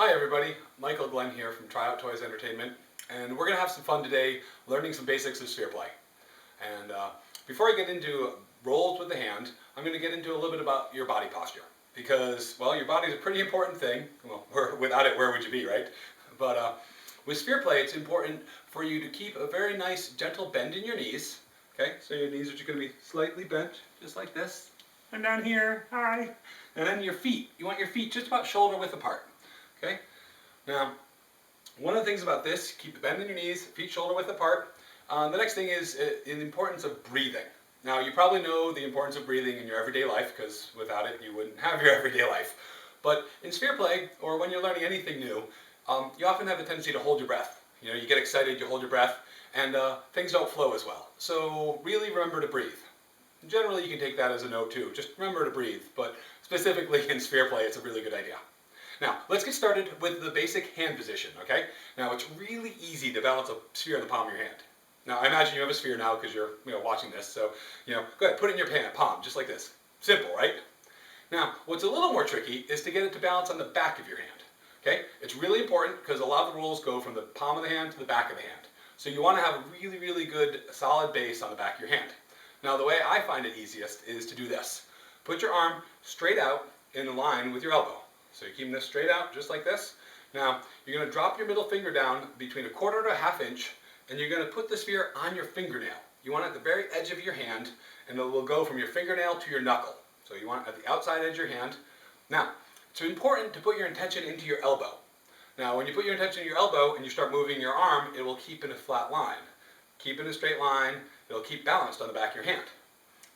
Hi everybody, Michael Glenn here from Tryouttoys Entertainment, and we're going to have some fun today learning some basics of sphere play. And before I get into rolls with the hand, I'm going to get into a little bit about your body posture. Because, well, your body is a pretty important thing. Well, without it, where would you be, right? But with sphere play, it's important for you to keep a very nice, gentle bend in your knees. Okay, so your knees are just going to be slightly bent, just like this. And down here, hi. And then your feet, you want your feet just about shoulder width apart. Okay? Now, one of the things about this, keep the bend in your knees, feet shoulder width apart. The next thing is the importance of breathing. Now, you probably know the importance of breathing in your everyday life, because without it, you wouldn't have your everyday life. But in sphere play, or when you're learning anything new, you often have a tendency to hold your breath. You know, you get excited, you hold your breath, and things don't flow as well. So really remember to breathe. Generally, you can take that as a note too. Just remember to breathe, but specifically in sphere play, it's a really good idea. Now, let's get started with the basic hand position, okay? Now, it's really easy to balance a sphere in the palm of your hand. Now, I imagine you have a sphere now because you're watching this, so go ahead, put it in your palm, just like this. Simple, right? Now, what's a little more tricky is to get it to balance on the back of your hand, okay? It's really important because a lot of the rules go from the palm of the hand to the back of the hand. So you want to have a really, really good, solid base on the back of your hand. Now, the way I find it easiest is to do this. Put your arm straight out in line with your elbow. So you're keeping this straight out, just like this. Now, you're going to drop your middle finger down between 1/4 to 1/2 inch, and you're going to put the sphere on your fingernail. You want it at the very edge of your hand, and it will go from your fingernail to your knuckle. So you want it at the outside edge of your hand. Now, it's important to put your intention into your elbow. Now, when you put your intention in your elbow and you start moving your arm, it will keep in a flat line. Keep in a straight line, it'll keep balanced on the back of your hand.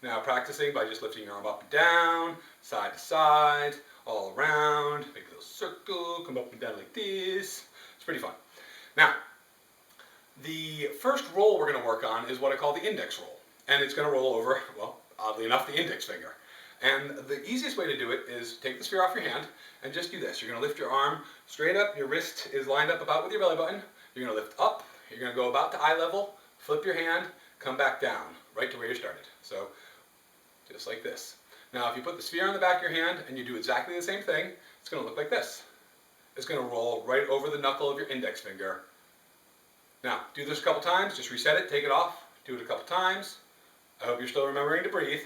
Now, practicing by just lifting your arm up and down, side to side, all around, make a little circle, come up and down like this. It's pretty fun. Now, the first roll we're going to work on is what I call the index roll. And it's going to roll over, well, oddly enough, the index finger. And the easiest way to do it is take the sphere off your hand and just do this. You're going to lift your arm straight up, your wrist is lined up about with your belly button. You're going to lift up, you're going to go about to eye level, flip your hand, come back down, right to where you started. So, just like this. Now, if you put the sphere on the back of your hand and you do exactly the same thing, it's going to look like this. It's going to roll right over the knuckle of your index finger. Now, do this a couple times, just reset it, take it off, do it a couple times. I hope you're still remembering to breathe.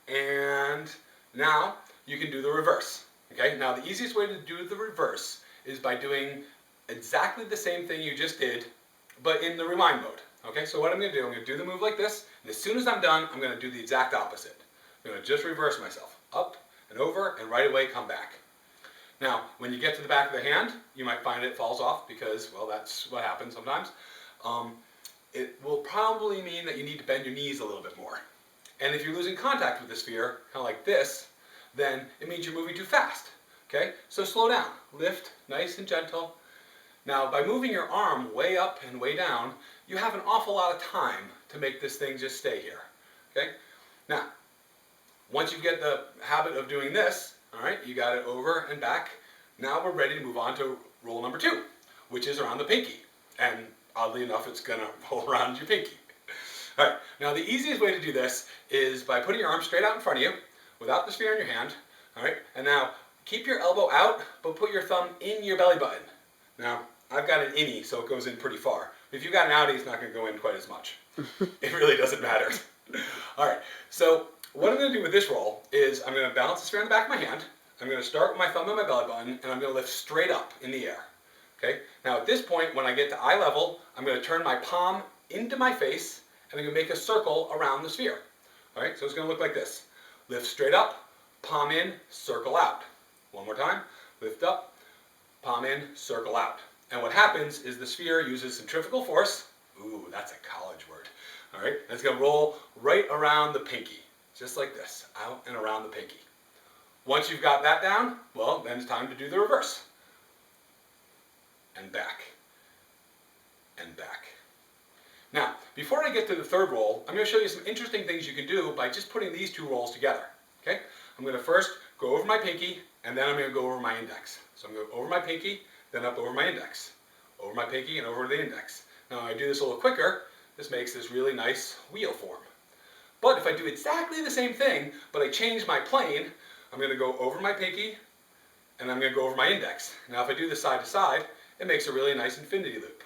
And now, you can do the reverse. Okay? Now, the easiest way to do the reverse is by doing exactly the same thing you just did, but in the rewind mode. Okay? So what I'm going to do, I'm going to do the move like this, and as soon as I'm done, I'm going to do the exact opposite. I'm going to just reverse myself. Up and over, and right away come back. Now, when you get to the back of the hand, you might find it falls off because, well, that's what happens sometimes. It will probably mean that you need to bend your knees a little bit more. And if you're losing contact with the sphere, kind of like this, then it means you're moving too fast. Okay? So slow down. Lift, nice and gentle. Now, by moving your arm way up and way down, you have an awful lot of time to make this thing just stay here. Okay? Now, once you get the habit of doing this, all right, you got it over and back. Now we're ready to move on to roll number 2, which is around the pinky. And oddly enough, it's going to roll around your pinky. All right, now the easiest way to do this is by putting your arm straight out in front of you, without the sphere in your hand. All right, and now keep your elbow out, but put your thumb in your belly button. Now, I've got an innie, so it goes in pretty far. If you've got an outie, it's not going to go in quite as much. It really doesn't matter. All right, so what I'm going to do with this roll is I'm going to balance the sphere on the back of my hand. I'm going to start with my thumb on my belly button, and I'm going to lift straight up in the air. Okay? Now at this point, when I get to eye level, I'm going to turn my palm into my face, and I'm going to make a circle around the sphere. All right? So it's going to look like this. Lift straight up, palm in, circle out. One more time. Lift up, palm in, circle out. And what happens is the sphere uses centrifugal force. Ooh, that's a college word. All right? And it's going to roll right around the pinky. Just like this, out and around the pinky. Once you've got that down, well, then it's time to do the reverse. And back. And back. Now, before I get to the third roll, I'm going to show you some interesting things you can do by just putting these two rolls together. Okay? I'm going to first go over my pinky, and then I'm going to go over my index. So I'm going to go over my pinky, then up over my index. Over my pinky and over the index. Now, I do this a little quicker. This makes this really nice wheel form. But if I do exactly the same thing, but I change my plane, I'm going to go over my pinky, and I'm going to go over my index. Now if I do this side to side, it makes a really nice infinity loop.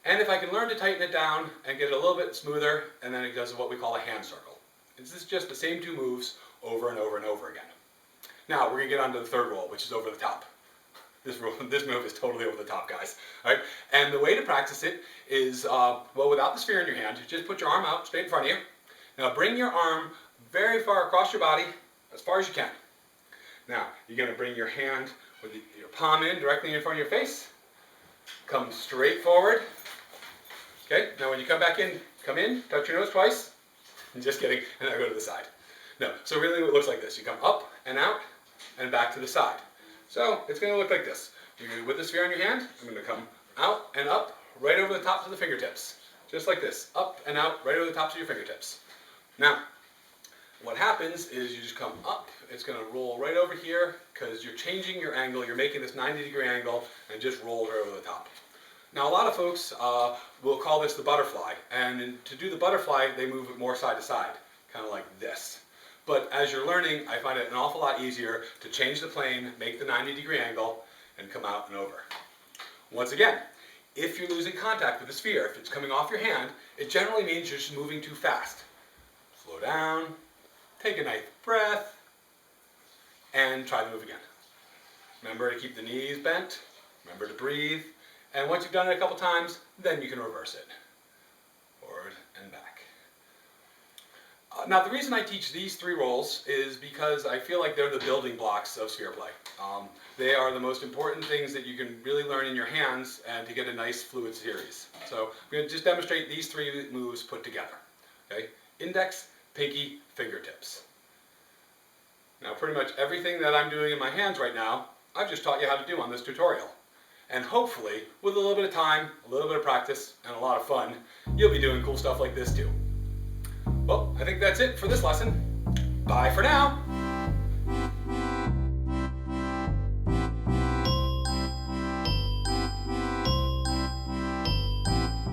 And if I can learn to tighten it down and get it a little bit smoother, and then it does what we call a hand circle. This is just the same two moves over and over and over again. Now we're going to get on to the third roll, which is over the top. This move is totally over the top, guys. All right? And the way to practice it is, well, without the sphere in your hand, just put your arm out straight in front of you. Now bring your arm very far across your body, as far as you can. Now, you're going to bring your hand with your palm in directly in front of your face. Come straight forward. Okay, now when you come back in, come in, touch your nose twice. I'm just kidding, and now go to the side. No, so really it looks like this. You come up and out and back to the side. So it's going to look like this. You're going to, with the sphere in your hand, I'm going to come out and up, right over the tops of the fingertips. Just like this, up and out, right over the tops of your fingertips. Now, what happens is you just come up, it's going to roll right over here because you're changing your angle, you're making this 90-degree angle and just roll right over the top. Now a lot of folks will call this the butterfly, and to do the butterfly they move it more side to side, kind of like this. But as you're learning, I find it an awful lot easier to change the plane, make the 90-degree angle, and come out and over. Once again, if you're losing contact with the sphere, if it's coming off your hand, it generally means you're just moving too fast. Slow down, take a nice breath, and try the move again. Remember to keep the knees bent, remember to breathe, and once you've done it a couple times, then you can reverse it. Forward and back. Now the reason I teach these three rolls is because I feel like they're the building blocks of sphere play. They are the most important things that you can really learn in your hands and to get a nice fluid series. So I'm going to just demonstrate these three moves put together. Okay? Index, pinky, fingertips. Now pretty much everything that I'm doing in my hands right now, I've just taught you how to do on this tutorial. And hopefully, with a little bit of time, a little bit of practice, and a lot of fun, you'll be doing cool stuff like this too. Well, I think that's it for this lesson. Bye for now.